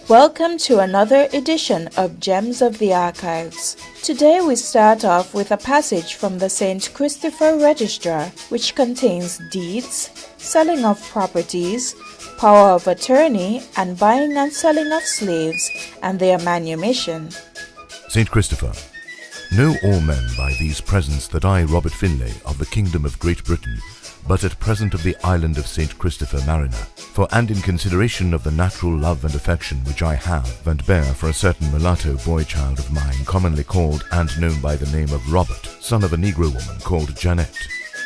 Welcome to another edition of Gems of the Archives. Today we start off with a passage from the St. Christopher Register, which contains deeds, selling of properties, power of attorney, and buying and selling of slaves and their manumission. St. Christopher, know all men by these presents that I, Robert Finley, of the Kingdom of Great Britain, but at present of the island of St. Christopher Mariner, for and in consideration of the natural love and affection which I have and bear for a certain mulatto boy-child of mine, commonly called and known by the name of Robert, son of a negro woman called Janet,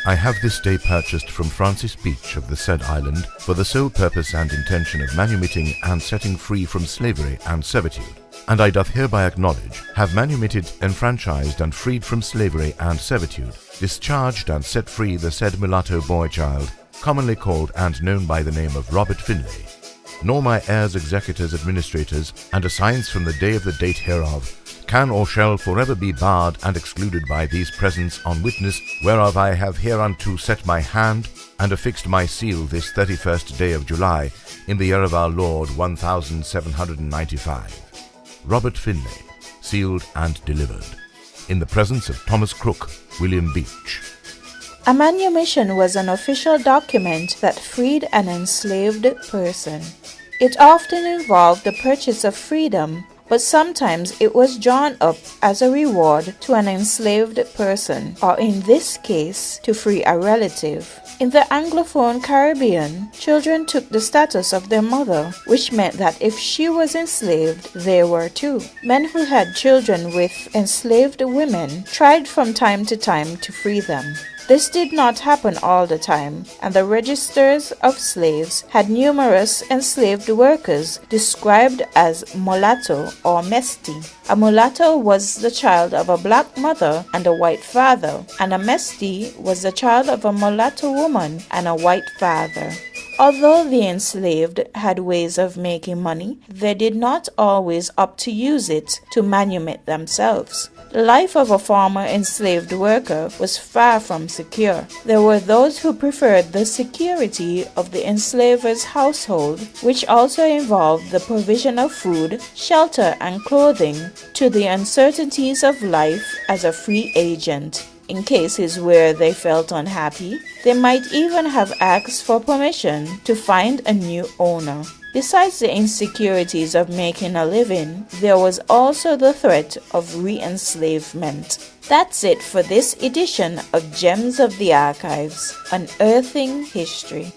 I have this day purchased from Francis Beach of the said island for the sole purpose and intention of manumitting and setting free from slavery and servitude. And I doth hereby acknowledge, have manumitted, enfranchised, and freed from slavery and servitude, discharged and set free the said mulatto boy-child, commonly called and known by the name of Robert Finley, nor my heirs, executors, administrators, and assigns from the day of the date hereof, can or shall forever be barred and excluded by these presents on witness whereof I have hereunto set my hand and affixed my seal this 31st day of July in the year of our Lord 1795. Robert Finley, sealed and delivered, in the presence of Thomas Crook, William Beach. A manumission was an official document that freed an enslaved person. It often involved the purchase of freedom, but sometimes it was drawn up as a reward to an enslaved person, or in this case, to free a relative. In the Anglophone Caribbean, children took the status of their mother, which meant that if she was enslaved, they were too. Men who had children with enslaved women tried from time to time to free them. This did not happen all the time, and the registers of slaves had numerous enslaved workers described as mulatto or mesti. A mulatto was the child of a black mother and a white father, and a mesti was the child of a mulatto woman and a white father. Although the enslaved had ways of making money, they did not always opt to use it to manumit themselves. The life of a former enslaved worker was far from secure. There were those who preferred the security of the enslaver's household, which also involved the provision of food, shelter, and clothing, to the uncertainties of life as a free agent. In cases where they felt unhappy, they might even have asked for permission to find a new owner. Besides the insecurities of making a living, there was also the threat of re-enslavement. That's it for this edition of Gems of the Archives, Unearthing History.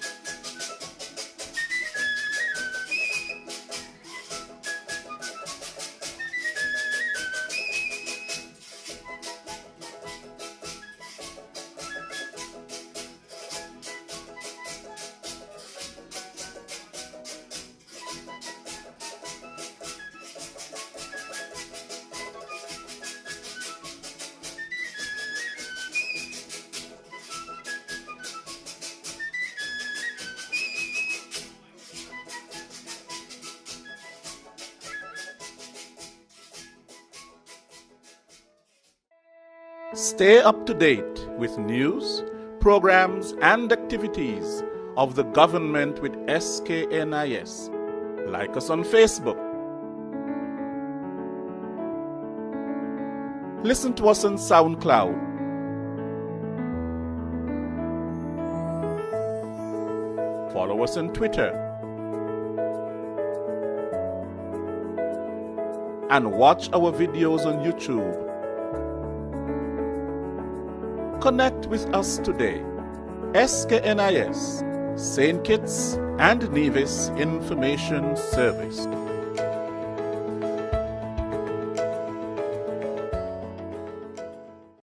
Stay up to date with news, programs, and activities of the government with SKNIS. Like us on Facebook. Listen to us on SoundCloud. Follow us on Twitter. And watch our videos on YouTube. Connect with us today. SKNIS, St. Kitts and Nevis Information Service.